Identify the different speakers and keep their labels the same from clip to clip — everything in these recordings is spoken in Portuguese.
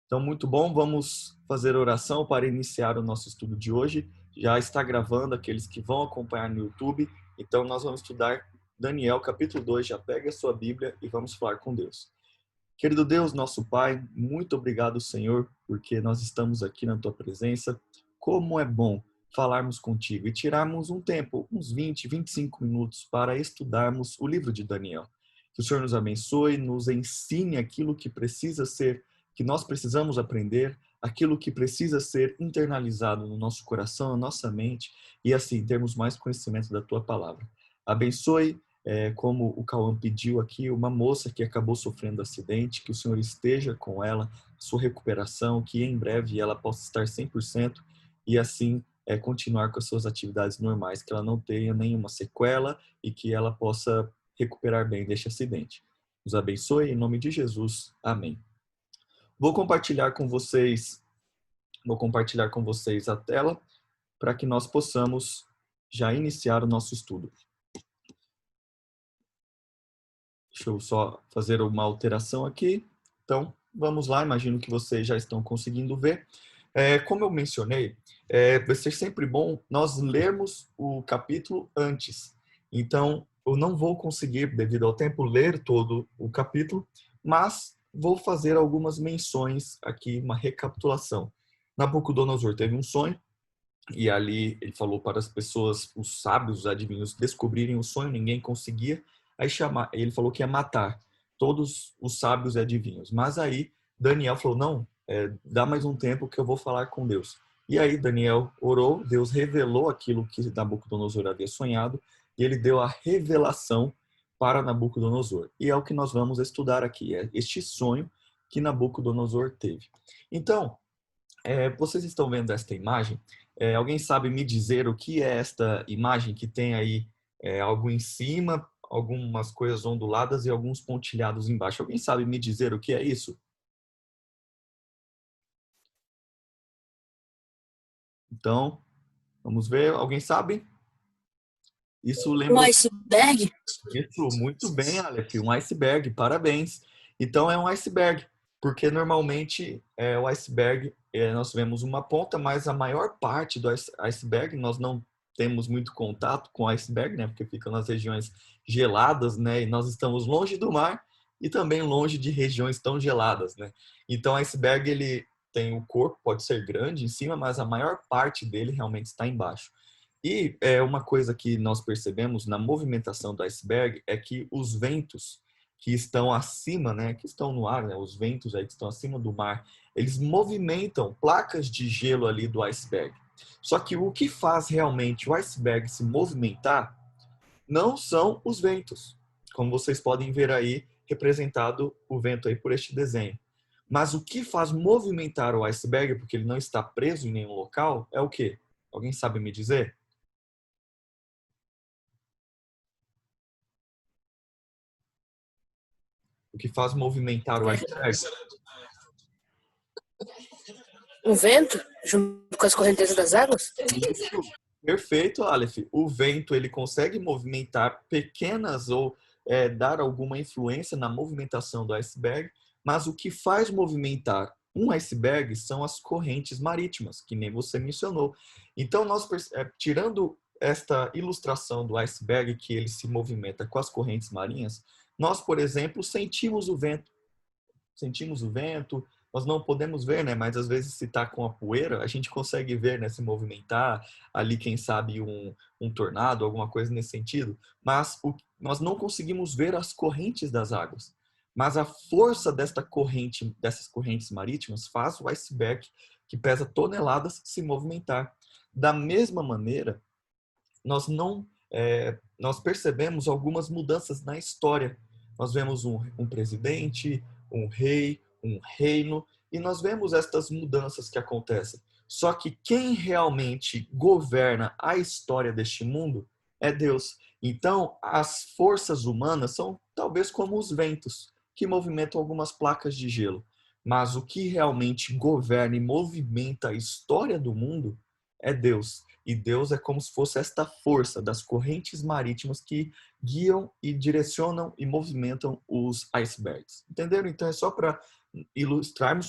Speaker 1: Então, muito bom. Vamos fazer oração para iniciar o nosso estudo de hoje. Já está gravando aqueles que vão acompanhar no YouTube. Então, nós vamos estudar Daniel, capítulo 2. Já pegue a sua Bíblia e vamos falar com Deus. Querido Deus, nosso Pai, muito obrigado, Senhor, porque nós estamos aqui na Tua presença. Como é bom falarmos contigo e tirarmos um tempo, uns 20, 25 minutos, para estudarmos o livro de Daniel. Que o Senhor nos abençoe, nos ensine aquilo que precisa ser, que nós precisamos aprender, aquilo que precisa ser internalizado no nosso coração, na nossa mente, e assim termos mais conhecimento da Tua palavra. Abençoe como o Cauã pediu aqui, uma moça que acabou sofrendo acidente, que o Senhor esteja com ela, sua recuperação, que em breve ela possa estar 100% e assim continuar com as suas atividades normais, que ela não tenha nenhuma sequela e que ela possa recuperar bem deste acidente. Nos abençoe, em nome de Jesus. Amém. Vou compartilhar com vocês a tela para que nós possamos já iniciar o nosso estudo. Deixa eu só fazer uma alteração aqui. Então, vamos lá. Imagino que vocês já estão conseguindo ver. Como eu mencionei, vai ser sempre bom nós lermos o capítulo antes. Então, eu não vou conseguir, devido ao tempo, ler todo o capítulo, mas vou fazer algumas menções aqui, uma recapitulação. Nabucodonosor teve um sonho, e ali ele falou para as pessoas, os sábios, os adivinhos, descobrirem o sonho, ninguém conseguia. Aí ele falou que ia matar todos os sábios e adivinhos. Mas aí Daniel falou, não, dá mais um tempo que eu vou falar com Deus. E aí Daniel orou, Deus revelou aquilo que Nabucodonosor havia sonhado, e ele deu a revelação para Nabucodonosor. E é o que nós vamos estudar aqui, é este sonho que Nabucodonosor teve. Então, vocês estão vendo esta imagem? Alguém sabe me dizer o que é esta imagem que tem aí algo em cima, algumas coisas onduladas e alguns pontilhados embaixo? Alguém sabe me dizer o que é isso? Então, vamos ver. Alguém sabe? Isso
Speaker 2: Um
Speaker 1: lembra...
Speaker 2: iceberg?
Speaker 1: Isso, muito bem, Aleph, um iceberg, parabéns. Então é um iceberg, porque normalmente o iceberg, nós vemos uma ponta, mas a maior parte do iceberg, nós não temos muito contato com o iceberg, né, porque fica nas regiões geladas, né, e nós estamos longe do mar e também longe de regiões tão geladas, né. Então o iceberg, ele tem o corpo, pode ser grande em cima, mas a maior parte dele realmente está embaixo. E uma coisa que nós percebemos na movimentação do iceberg é que os ventos que estão acima, né, que estão no ar, né, os ventos aí que estão acima do mar, eles movimentam placas de gelo ali do iceberg. Só que o que faz realmente o iceberg se movimentar não são os ventos, como vocês podem ver aí representado o vento aí por este desenho. Mas o que faz movimentar o iceberg, porque ele não está preso em nenhum local, é o quê? Alguém sabe me dizer? O que faz movimentar o iceberg?
Speaker 2: O vento, junto com as correntezas das águas?
Speaker 1: Isso. Perfeito, Aleph. O vento ele consegue movimentar pequenas ou dar alguma influência na movimentação do iceberg, mas o que faz movimentar um iceberg são as correntes marítimas, que nem você mencionou. Então, tirando esta ilustração do iceberg que ele se movimenta com as correntes marinhas, nós, por exemplo, sentimos o vento, nós não podemos ver, né? Mas às vezes se está com a poeira, a gente consegue ver, né? Se movimentar, ali quem sabe um tornado, alguma coisa nesse sentido. Mas nós não conseguimos ver as correntes das águas. Mas a força dessas correntes marítimas faz o iceberg, que pesa toneladas, se movimentar. Da mesma maneira, nós percebemos algumas mudanças na história. Nós vemos um presidente, um rei, um reino, e nós vemos estas mudanças que acontecem. Só que quem realmente governa a história deste mundo é Deus. Então, as forças humanas são talvez como os ventos, que movimentam algumas placas de gelo. Mas o que realmente governa e movimenta a história do mundo é Deus. E Deus é como se fosse esta força das correntes marítimas que guiam e direcionam e movimentam os icebergs. Entenderam? Então é só para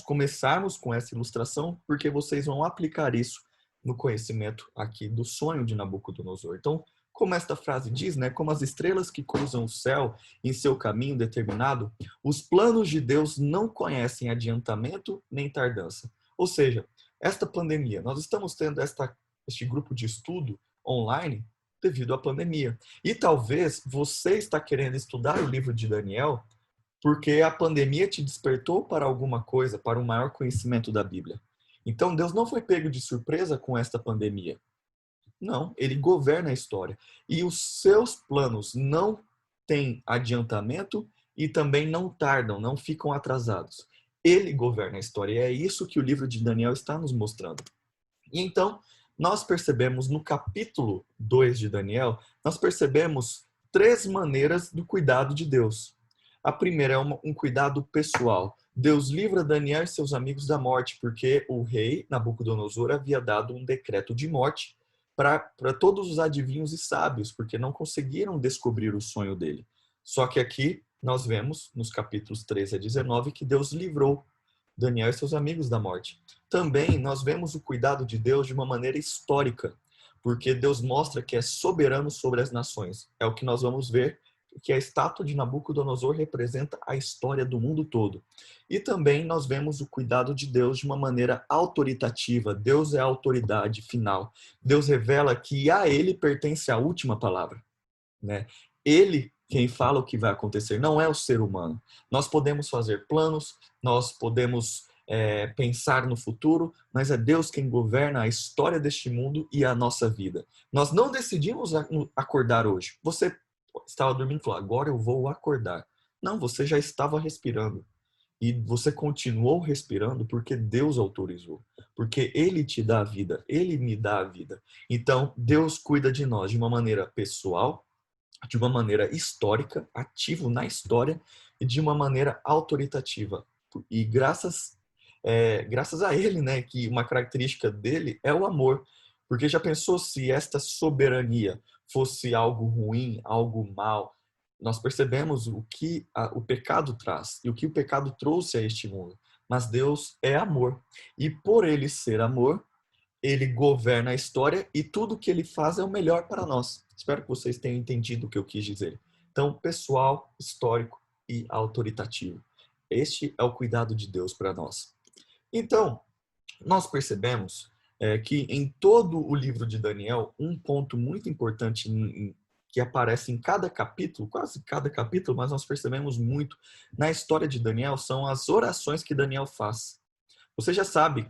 Speaker 1: começarmos com essa ilustração, porque vocês vão aplicar isso no conhecimento aqui do sonho de Nabucodonosor. Então, como esta frase diz, né, como as estrelas que cruzam o céu em seu caminho determinado, os planos de Deus não conhecem adiantamento nem tardança. Ou seja, esta pandemia, nós estamos tendo este grupo de estudo online devido à pandemia. E talvez você está querendo estudar o livro de Daniel porque a pandemia te despertou para alguma coisa, para um maior conhecimento da Bíblia. Então, Deus não foi pego de surpresa com esta pandemia. Não, ele governa a história. E os seus planos não têm adiantamento e também não tardam, não ficam atrasados. Ele governa a história. E é isso que o livro de Daniel está nos mostrando. E então, nós percebemos no capítulo 2 de Daniel, nós percebemos três maneiras do cuidado de Deus. A primeira é um cuidado pessoal. Deus livra Daniel e seus amigos da morte, porque o rei Nabucodonosor havia dado um decreto de morte para todos os adivinhos e sábios, porque não conseguiram descobrir o sonho dele. Só que aqui nós vemos, nos capítulos 13 a 19, que Deus livrou Daniel e seus amigos da morte. Também nós vemos o cuidado de Deus de uma maneira histórica, porque Deus mostra que é soberano sobre as nações. É o que nós vamos ver, que a estátua de Nabucodonosor representa a história do mundo todo. E também nós vemos o cuidado de Deus de uma maneira autoritativa. Deus é a autoridade final. Deus revela que a ele pertence a última palavra, né? Ele quem fala o que vai acontecer, não é o ser humano. Nós podemos fazer planos, nós podemos pensar no futuro, mas é Deus quem governa a história deste mundo e a nossa vida. Nós não decidimos acordar hoje. Você estava dormindo e falou, agora eu vou acordar. Não, você já estava respirando. E você continuou respirando porque Deus autorizou. Porque Ele te dá a vida, Ele me dá a vida. Então, Deus cuida de nós de uma maneira pessoal, de uma maneira histórica, ativo na história, e de uma maneira autoritativa. E graças a ele, né, que uma característica dele é o amor. Porque já pensou se esta soberania fosse algo ruim, algo mal? Nós percebemos o que o pecado traz e o que o pecado trouxe a este mundo. Mas Deus é amor. E por ele ser amor, ele governa a história e tudo que ele faz é o melhor para nós. Espero que vocês tenham entendido o que eu quis dizer. Então, pessoal, histórico e autoritativo. Este é o cuidado de Deus para nós. Então, nós percebemos que em todo o livro de Daniel, um ponto muito importante que aparece em cada capítulo, quase cada capítulo, mas nós percebemos muito na história de Daniel, são as orações que Daniel faz. Você já sabe,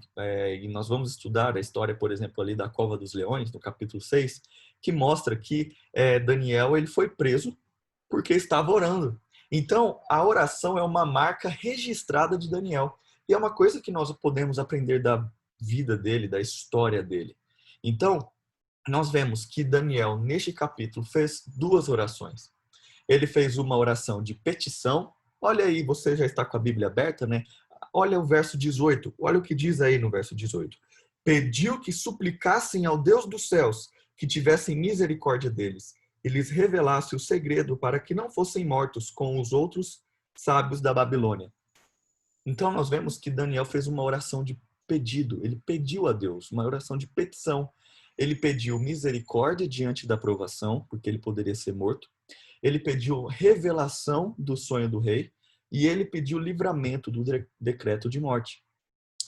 Speaker 1: e nós vamos estudar a história, por exemplo, ali da Cova dos Leões, no capítulo 6, que mostra que Daniel ele foi preso porque estava orando. Então, a oração é uma marca registrada de Daniel. E é uma coisa que nós podemos aprender da vida dele, da história dele. Então, nós vemos que Daniel, neste capítulo, fez duas orações. Ele fez uma oração de petição. Olha aí, você já está com a Bíblia aberta, né? Olha o verso 18. Olha o que diz aí no verso 18. Pediu que suplicassem ao Deus dos céus que tivessem misericórdia deles e lhes revelasse o segredo para que não fossem mortos com os outros sábios da Babilônia. Então nós vemos que Daniel fez uma oração de pedido. Ele pediu a Deus, uma oração de petição. Ele pediu misericórdia diante da provação, porque ele poderia ser morto. Ele pediu revelação do sonho do rei e ele pediu livramento do decreto de morte.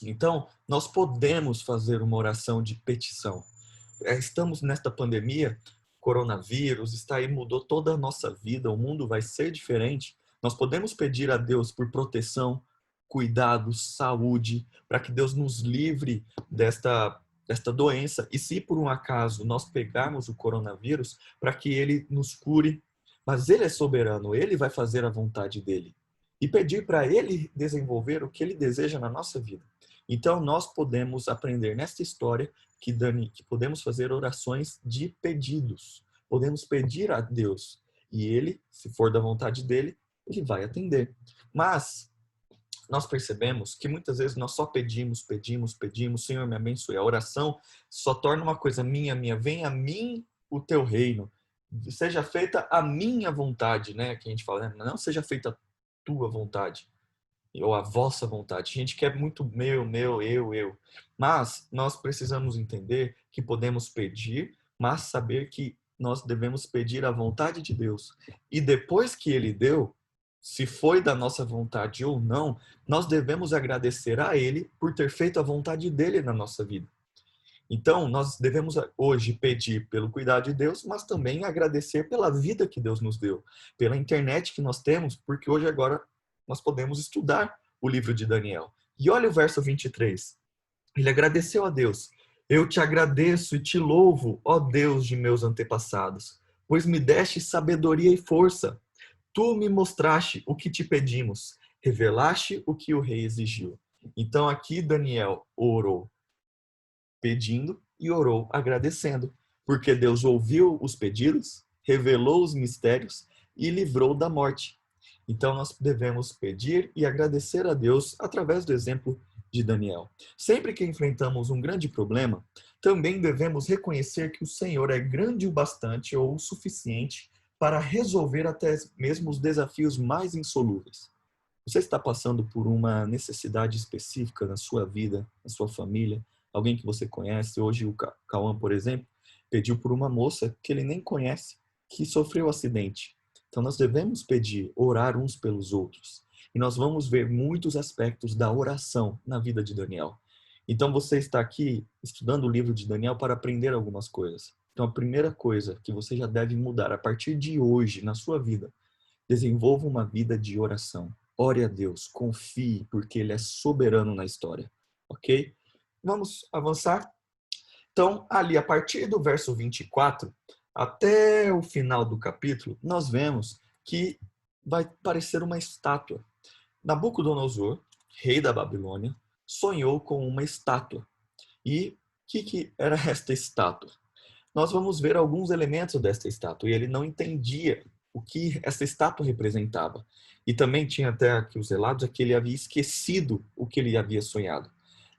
Speaker 1: Então, nós podemos fazer uma oração de petição. Estamos nesta pandemia, coronavírus, está aí, mudou toda a nossa vida, o mundo vai ser diferente. Nós podemos pedir a Deus por proteção, cuidado, saúde, para que Deus nos livre desta doença. E se por um acaso nós pegarmos o coronavírus, para que ele nos cure. Mas ele é soberano, ele vai fazer a vontade dele. E pedir para ele desenvolver o que ele deseja na nossa vida. Então, nós podemos aprender nesta história que podemos fazer orações de pedidos. Podemos pedir a Deus. E ele, se for da vontade dele, ele vai atender. Mas nós percebemos que muitas vezes nós só pedimos, Senhor, me abençoe. A oração só torna uma coisa minha. Venha a mim o teu reino. Seja feita a minha vontade, né? Que a gente fala, né? Não seja feita a tua vontade. ou a vossa vontade. A gente quer muito meu, eu. Mas nós precisamos entender que podemos pedir, mas saber que nós devemos pedir a vontade de Deus. E depois que Ele deu, se foi da nossa vontade ou não, nós devemos agradecer a Ele por ter feito a vontade dele na nossa vida. Então, nós devemos hoje pedir pelo cuidado de Deus, mas também agradecer pela vida que Deus nos deu, pela internet que nós temos, porque hoje agora nós podemos estudar o livro de Daniel. E olha o verso 23. Ele agradeceu a Deus. Eu te agradeço e te louvo, ó Deus de meus antepassados, pois me deste sabedoria e força. Tu me mostraste o que te pedimos, revelaste o que o rei exigiu. Então aqui Daniel orou pedindo e orou agradecendo, porque Deus ouviu os pedidos, revelou os mistérios e livrou da morte. Então nós devemos pedir e agradecer a Deus através do exemplo de Daniel. Sempre que enfrentamos um grande problema, também devemos reconhecer que o Senhor é grande o bastante ou o suficiente para resolver até mesmo os desafios mais insolúveis. Você está passando por uma necessidade específica na sua vida, na sua família, alguém que você conhece. Hoje o Cauã, por exemplo, pediu por uma moça que ele nem conhece, que sofreu um acidente. Então nós devemos pedir, orar uns pelos outros. E nós vamos ver muitos aspectos da oração na vida de Daniel. Então você está aqui estudando o livro de Daniel para aprender algumas coisas. Então a primeira coisa que você já deve mudar a partir de hoje na sua vida, desenvolva uma vida de oração. Ore a Deus, confie, porque Ele é soberano na história. Ok? Vamos avançar? Então, ali, a partir do verso 24, até o final do capítulo, nós vemos que vai parecer uma estátua. Nabucodonosor, rei da Babilônia, sonhou com uma estátua. E o que era esta estátua? Nós vamos ver alguns elementos desta estátua, e ele não entendia o que essa estátua representava. E também tinha até aqui os relatos que ele havia esquecido o que ele havia sonhado.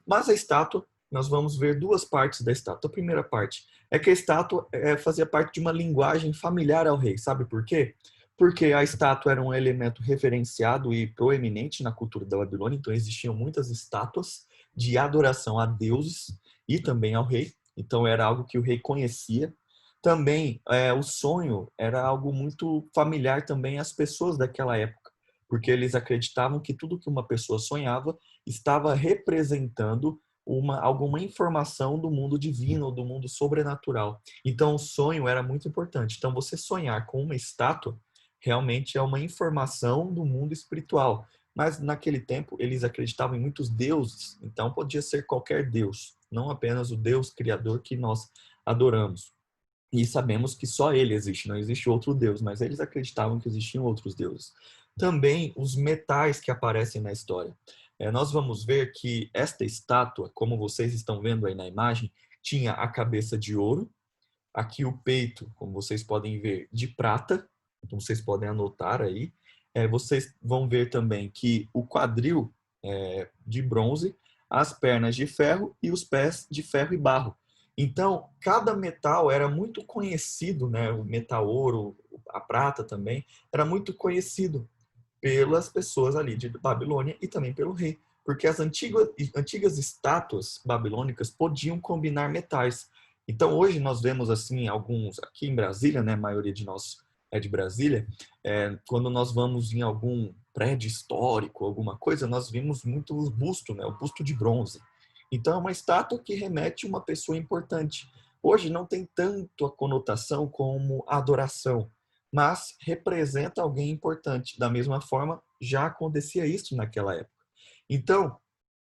Speaker 1: Mas a estátua, nós vamos ver duas partes da estátua. A primeira parte é que a estátua fazia parte de uma linguagem familiar ao rei. Sabe por quê? Porque a estátua era um elemento referenciado e proeminente na cultura da Babilônia, então existiam muitas estátuas de adoração a deuses e também ao rei. Então era algo que o rei conhecia. Também o sonho era algo muito familiar também às pessoas daquela época, porque eles acreditavam que tudo que uma pessoa sonhava estava representando alguma informação do mundo divino, do mundo sobrenatural. Então o sonho era muito importante. Então você sonhar com uma estátua realmente é uma informação do mundo espiritual. Mas naquele tempo eles acreditavam em muitos deuses, então podia ser qualquer deus, não apenas o Deus criador que nós adoramos. E sabemos que só ele existe, não existe outro deus, mas eles acreditavam que existiam outros deuses. Também os metais que aparecem na história. Nós vamos ver que esta estátua, como vocês estão vendo aí na imagem, tinha a cabeça de ouro, aqui o peito, como vocês podem ver, de prata, então vocês podem anotar aí. Vocês vão ver também que o quadril de bronze, as pernas de ferro e os pés de ferro e barro. Então, cada metal era muito conhecido, né? O metal ouro, a prata também, era muito conhecido pelas pessoas ali de Babilônia e também pelo rei, porque as antigas estátuas babilônicas podiam combinar metais. Então, hoje nós vemos assim alguns aqui em Brasília, né? A maioria de nós é de Brasília. Quando nós vamos em algum prédio histórico, alguma coisa, nós vimos muito o busto, né? O busto de bronze. Então, é uma estátua que remete a uma pessoa importante. Hoje não tem tanto a conotação como adoração, mas representa alguém importante. Da mesma forma, já acontecia isso naquela época. Então,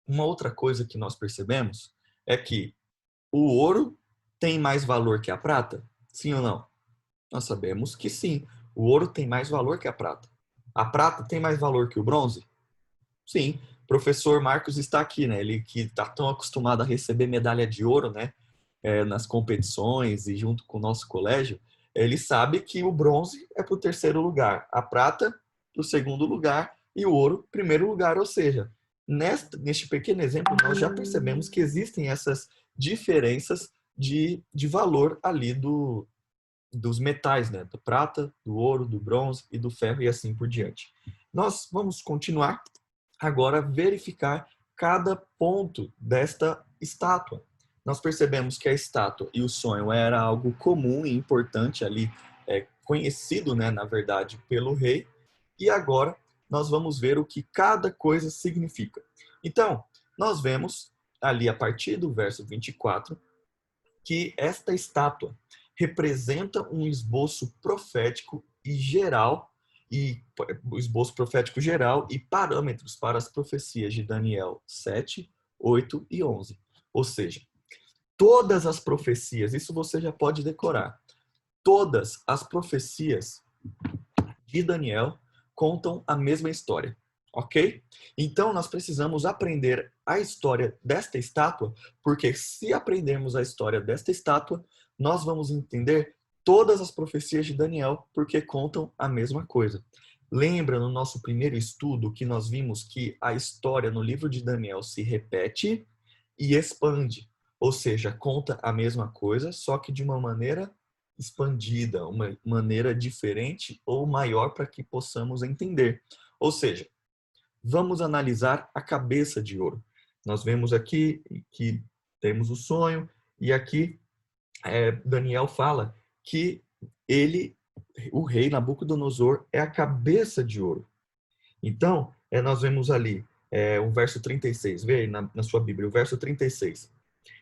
Speaker 1: uma outra coisa que nós percebemos é que o ouro tem mais valor que a prata? Sim ou não? Nós sabemos que sim. O ouro tem mais valor que a prata. A prata tem mais valor que o bronze? Sim. O professor Marcos está aqui, né? Ele que está tão acostumado a receber medalha de ouro, né? Nas competições e junto com o nosso colégio, ele sabe que o bronze é para o terceiro lugar, a prata para o segundo lugar e o ouro primeiro lugar. Ou seja, neste pequeno exemplo, nós já percebemos que existem essas diferenças de valor ali dos metais, né? Do prata, do ouro, do bronze e do ferro e assim por diante. Nós vamos continuar. agora verificar cada ponto desta estátua. Nós percebemos que a estátua e o sonho era algo comum e importante ali, conhecido, né, na verdade, pelo rei, e agora nós vamos ver o que cada coisa significa. Então, nós vemos ali a partir do verso 24 que esta estátua representa um esboço profético e geral e o esboço profético geral e parâmetros para as profecias de Daniel 7, 8 e 11. Ou seja, todas as profecias, isso você já pode decorar. Todas as profecias de Daniel contam a mesma história, ok? Então nós precisamos aprender a história desta estátua, porque se aprendermos a história desta estátua, nós vamos entender todas as profecias de Daniel, porque contam a mesma coisa. Lembra no nosso primeiro estudo que nós vimos que a história no livro de Daniel se repete e expande, ou seja, conta a mesma coisa, só que de uma maneira expandida, uma maneira diferente ou maior para que possamos entender. Ou seja, vamos analisar a cabeça de ouro. Nós vemos aqui que temos o sonho e aqui Daniel fala que ele, o rei Nabucodonosor, é a cabeça de ouro. Então, nós vemos ali o verso 36, vê aí na sua Bíblia, o verso 36.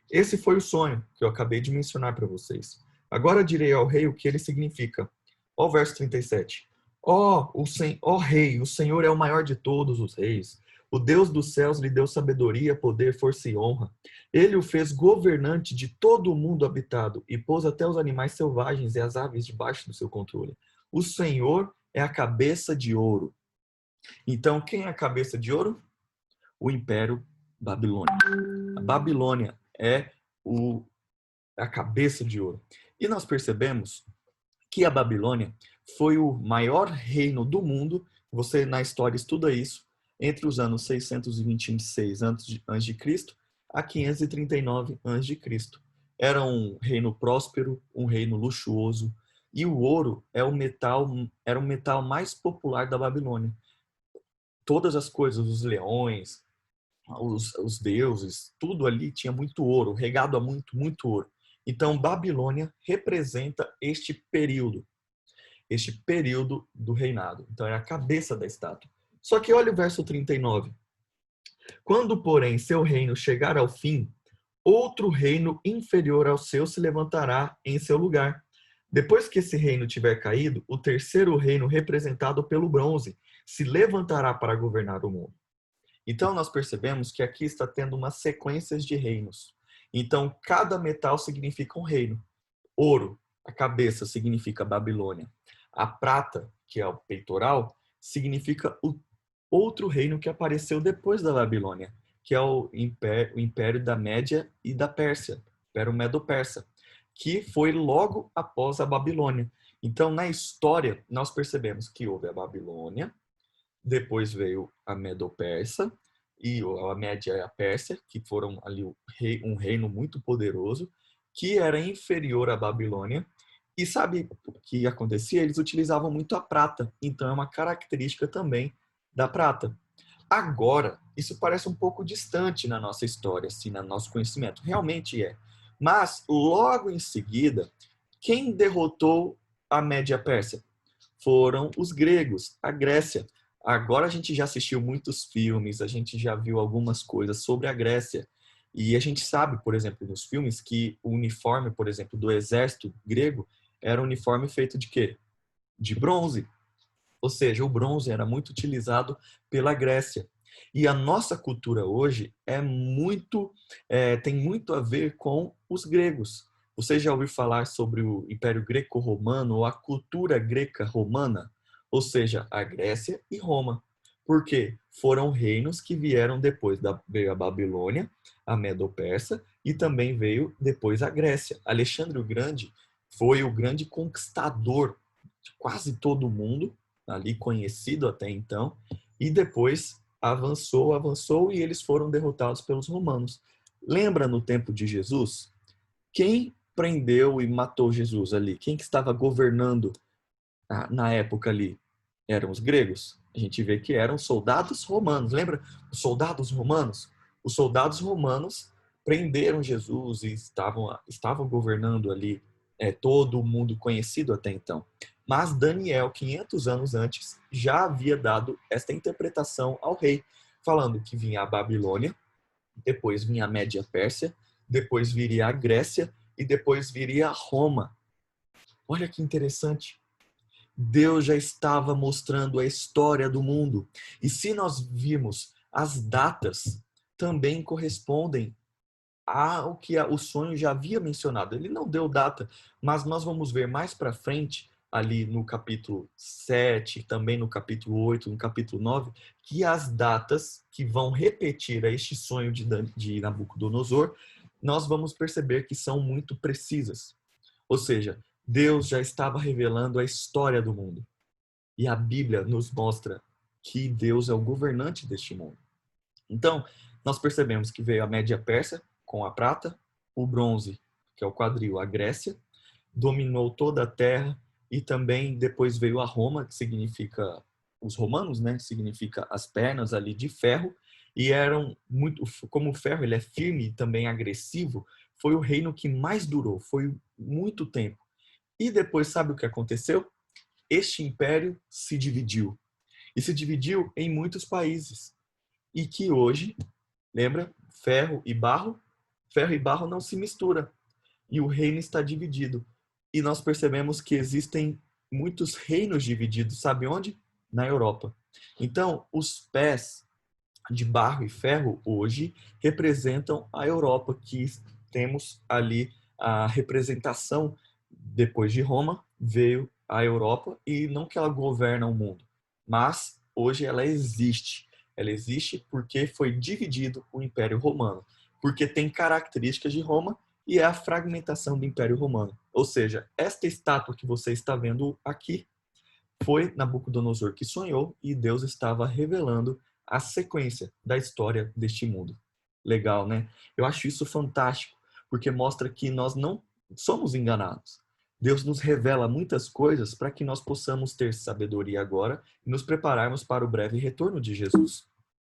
Speaker 1: Esse foi o sonho que eu acabei de mencionar para vocês. Agora direi ao rei o que ele significa. Ó, o verso 37. Ó rei, o Senhor é o maior de todos os reis. O Deus dos céus lhe deu sabedoria, poder, força e honra. Ele o fez governante de todo o mundo habitado e pôs até os animais selvagens e as aves debaixo do seu controle. O Senhor é a cabeça de ouro. Então, quem é a cabeça de ouro? O Império Babilônico. A Babilônia é a cabeça de ouro. E nós percebemos que a Babilônia foi o maior reino do mundo, você na história estuda isso, entre os anos 626 a.C. a 539 a.C. Era um reino próspero, um reino luxuoso, e o ouro era o metal mais popular da Babilônia. Todas as coisas, os leões, os deuses, tudo ali tinha muito ouro, regado a muito ouro. Então, Babilônia representa este período do reinado. Então, é a cabeça da estátua. Só que olha o verso 39. Quando, porém, seu reino chegar ao fim, outro reino inferior ao seu se levantará em seu lugar. Depois que esse reino tiver caído, o terceiro reino, representado pelo bronze, se levantará para governar o mundo. Então, nós percebemos que aqui está tendo uma sequência de reinos. Então, cada metal significa um reino. Ouro, a cabeça, significa Babilônia. A prata, que é o peitoral, significa o outro reino que apareceu depois da Babilônia, que é o Império da Média e da Pérsia, o Império Medo-Persa, que foi logo após a Babilônia. Então, na história, nós percebemos que houve a Babilônia, depois veio a Medo-Persa e a Média e a Pérsia, que foram ali um reino muito poderoso, que era inferior à Babilônia. E sabe o que acontecia? Eles utilizavam muito a prata. Então é uma característica também da prata. Agora, isso parece um pouco distante na nossa história, assim, no nosso conhecimento. Realmente é. Mas, logo em seguida, quem derrotou a Média Pérsia? Foram os gregos, a Grécia. Agora a gente já assistiu muitos filmes, a gente já viu algumas coisas sobre a Grécia. E a gente sabe, por exemplo, nos filmes, que o uniforme, por exemplo, do exército grego era um uniforme feito de quê? De bronze. Ou seja, o bronze era muito utilizado pela Grécia. E a nossa cultura hoje tem muito a ver com os gregos. Você já ouviu falar sobre o Império Greco-Romano ou a cultura greca-romana? Ou seja, a Grécia e Roma. Por quê? Foram reinos que vieram depois. Veio a Babilônia, a Medo-Persa e também veio depois a Grécia. Alexandre o Grande foi o grande conquistador de quase todo o mundo, ali conhecido até então, e depois avançou e eles foram derrotados pelos romanos. Lembra no tempo de Jesus? Quem prendeu e matou Jesus ali? Quem que estava governando na época ali? Eram os gregos? A gente vê que eram soldados romanos. Lembra os soldados romanos? Os soldados romanos prenderam Jesus e estavam governando ali todo o mundo conhecido até então. Mas Daniel, 500 anos antes, já havia dado esta interpretação ao rei, falando que vinha a Babilônia, depois vinha a Média Pérsia, depois viria a Grécia e depois viria a Roma. Olha que interessante. Deus já estava mostrando a história do mundo. E se nós vimos as datas, também correspondem ao que o sonho já havia mencionado. Ele não deu data, mas nós vamos ver mais para frente, ali no capítulo 7, também no capítulo 8, no capítulo 9, que as datas que vão repetir este sonho de Nabucodonosor, nós vamos perceber que são muito precisas. Ou seja, Deus já estava revelando a história do mundo. E a Bíblia nos mostra que Deus é o governante deste mundo. Então, nós percebemos que veio a Média Pérsia com a prata, o bronze, que é o quadril, a Grécia, dominou toda a terra e também depois veio a Roma, que significa os romanos, né? Significa as pernas ali de ferro, e eram muito, como o ferro ele é firme e também agressivo, foi o reino que mais durou, foi muito tempo. E depois sabe o que aconteceu? Este império se dividiu. E se dividiu em muitos países. E que hoje, lembra, ferro e barro não se misturam. E o reino está dividido. E nós percebemos que existem muitos reinos divididos, sabe onde? Na Europa. Então, os pés de barro e ferro hoje representam a Europa, que temos ali a representação depois de Roma, veio a Europa, e não que ela governa o mundo, mas hoje ela existe. Ela existe porque foi dividido o Império Romano, porque tem características de Roma e é a fragmentação do Império Romano. Ou seja, esta estátua que você está vendo aqui foi Nabucodonosor que sonhou e Deus estava revelando a sequência da história deste mundo. Legal, né? Eu acho isso fantástico, porque mostra que nós não somos enganados. Deus nos revela muitas coisas para que nós possamos ter sabedoria agora e nos prepararmos para o breve retorno de Jesus.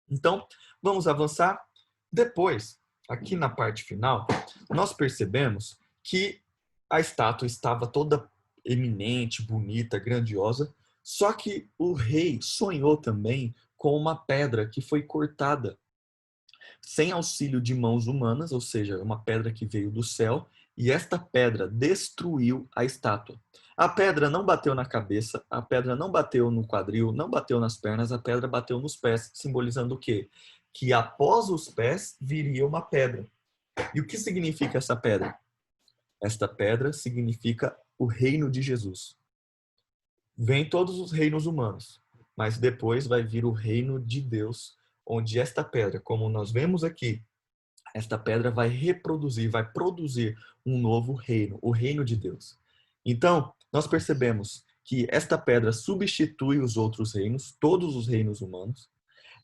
Speaker 1: Então, vamos avançar. Depois, aqui na parte final, nós percebemos que a estátua estava toda eminente, bonita, grandiosa, só que o rei sonhou também com uma pedra que foi cortada sem auxílio de mãos humanas, ou seja, uma pedra que veio do céu, e esta pedra destruiu a estátua. A pedra não bateu na cabeça, a pedra não bateu no quadril, não bateu nas pernas, a pedra bateu nos pés, simbolizando o quê? Que após os pés viria uma pedra. E o que significa essa pedra? Esta pedra significa o reino de Jesus. Vem todos os reinos humanos, mas depois vai vir o reino de Deus, onde esta pedra, como nós vemos aqui, esta pedra vai reproduzir, vai produzir um novo reino, o reino de Deus. Então, nós percebemos que esta pedra substitui os outros reinos, todos os reinos humanos.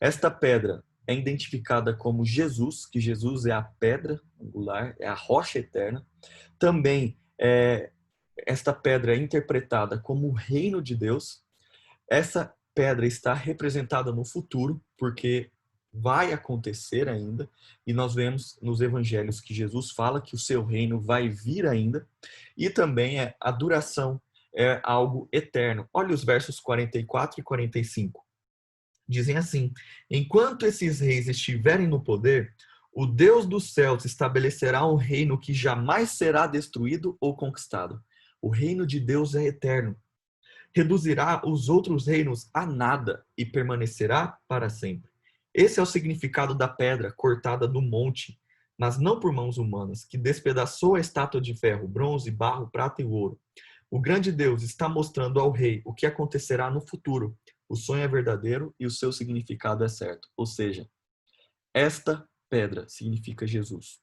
Speaker 1: Esta pedra é identificada como Jesus, que Jesus é a pedra angular, é a rocha eterna. Também esta pedra é interpretada como o reino de Deus. Essa pedra está representada no futuro, porque vai acontecer ainda, e nós vemos nos evangelhos que Jesus fala que o seu reino vai vir ainda, e também a duração é algo eterno. Olha os versos 44 e 45. Dizem assim: enquanto esses reis estiverem no poder, o Deus dos céus estabelecerá um reino que jamais será destruído ou conquistado. O reino de Deus é eterno. Reduzirá os outros reinos a nada e permanecerá para sempre. Esse é o significado da pedra cortada do monte, mas não por mãos humanas, que despedaçou a estátua de ferro, bronze, barro, prata e ouro. O grande Deus está mostrando ao rei o que acontecerá no futuro. O sonho é verdadeiro e o seu significado é certo. Ou seja, esta pedra significa Jesus.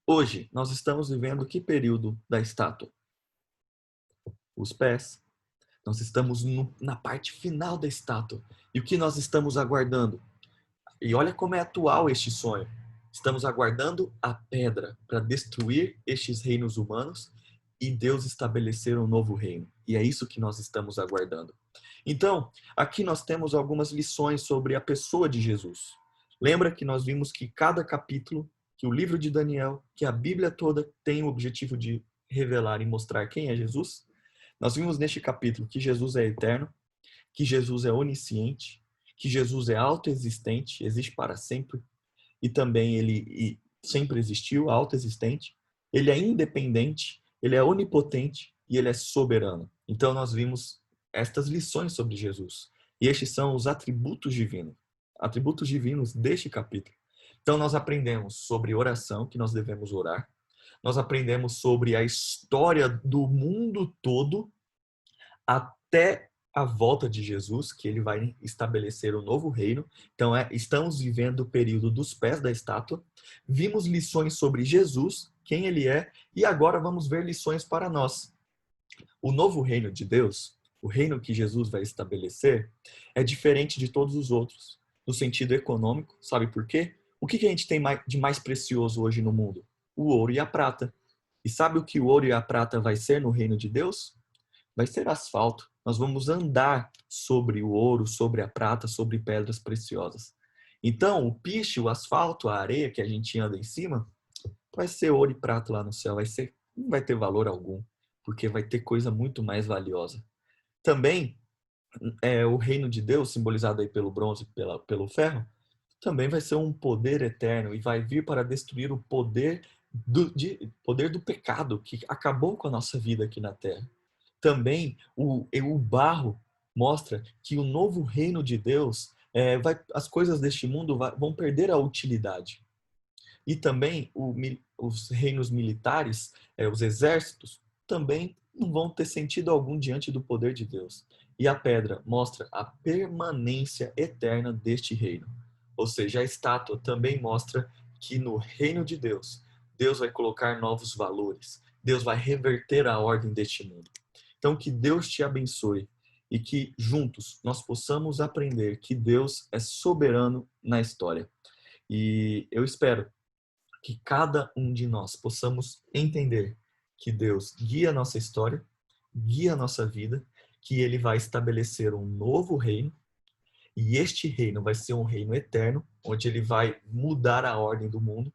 Speaker 1: Hoje, nós estamos vivendo que período da estátua? Os pés. Nós estamos na parte final da estátua. E o que nós estamos aguardando? E olha como é atual este sonho. Estamos aguardando a pedra para destruir estes reinos humanos e Deus estabelecer um novo reino. E é isso que nós estamos aguardando. Então, aqui nós temos algumas lições sobre a pessoa de Jesus. Lembra que nós vimos que cada capítulo, que o livro de Daniel, que a Bíblia toda tem o objetivo de revelar e mostrar quem é Jesus? Nós vimos neste capítulo que Jesus é eterno, que Jesus é onisciente, que Jesus é autoexistente, existe para sempre, e também ele sempre existiu, autoexistente. Ele é independente, ele é onipotente e ele é soberano. Então nós vimos estas lições sobre Jesus. E estes são os atributos divinos deste capítulo. Então nós aprendemos sobre oração, que nós devemos orar. Nós aprendemos sobre a história do mundo todo até a volta de Jesus, que ele vai estabelecer um novo reino. Então, estamos vivendo o período dos pés da estátua. Vimos lições sobre Jesus, quem ele é, e agora vamos ver lições para nós. O novo reino de Deus, o reino que Jesus vai estabelecer, é diferente de todos os outros, no sentido econômico. Sabe por quê? O que a gente tem de mais precioso hoje no mundo? O ouro e a prata. E sabe o que o ouro e a prata vai ser no reino de Deus? Vai ser asfalto. Nós vamos andar sobre o ouro, sobre a prata, sobre pedras preciosas. Então, o piche, o asfalto, a areia que a gente anda em cima, vai ser ouro e prata lá no céu. Não vai ter valor algum, porque vai ter coisa muito mais valiosa. Também, o reino de Deus, simbolizado aí pelo bronze e pelo ferro, também vai ser um poder eterno e vai vir para destruir o poder do pecado que acabou com a nossa vida aqui na Terra. Também o barro mostra que o novo reino de Deus, as coisas deste mundo vão perder a utilidade. E também os reinos militares, os exércitos, também não vão ter sentido algum diante do poder de Deus. E a pedra mostra a permanência eterna deste reino. Ou seja, a estátua também mostra que no reino de Deus, Deus vai colocar novos valores. Deus vai reverter a ordem deste mundo. Então, que Deus te abençoe e que juntos nós possamos aprender que Deus é soberano na história. E eu espero que cada um de nós possamos entender que Deus guia a nossa história, guia a nossa vida, que Ele vai estabelecer um novo reino, e este reino vai ser um reino eterno, onde Ele vai mudar a ordem do mundo,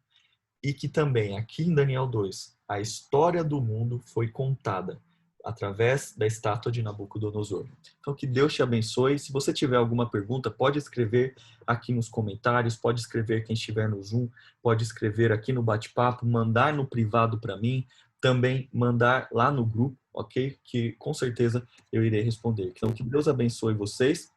Speaker 1: e que também, aqui em Daniel 2, a história do mundo foi contada através da estátua de Nabucodonosor. Então, que Deus te abençoe. Se você tiver alguma pergunta, pode escrever aqui nos comentários, pode escrever quem estiver no Zoom, pode escrever aqui no bate-papo, mandar no privado para mim, também mandar lá no grupo, ok? Que com certeza eu irei responder. Então, que Deus abençoe vocês.